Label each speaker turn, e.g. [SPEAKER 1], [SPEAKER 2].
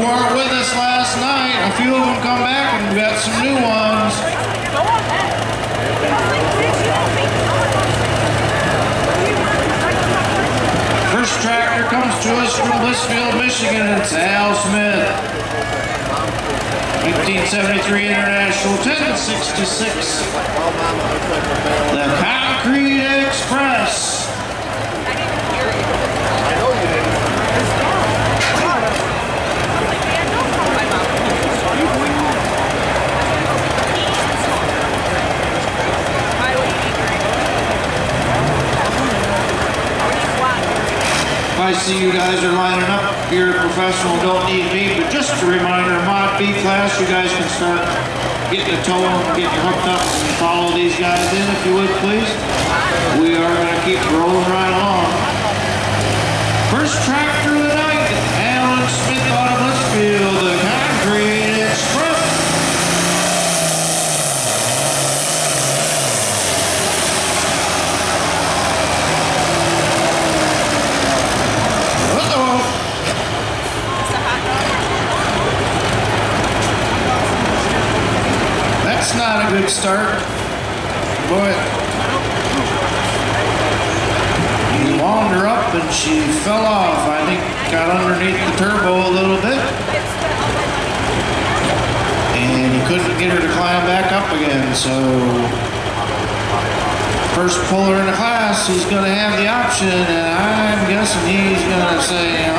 [SPEAKER 1] weren't with us last night, a few of them come back and we got some new ones. First tractor comes to us from Blissfield, Michigan. It's Al Smith. 1873 International 1066. The Concrete Express. I see you guys are lining up. You're professional, don't need me, but just a reminder, Mod B class, you guys can start getting a tow and getting hooked up and follow these guys in, if you would, please. We are going to keep rolling right along. First tractor of the night, Alan Smith out of Blissfield, the Concrete Express. That's not a good start. Boy, he wound her up and she fell off. I think got underneath the turbo a little bit. And he couldn't get her to climb back up again. So, first puller in the class, he's going to have the option. And I'm guessing he's going to say,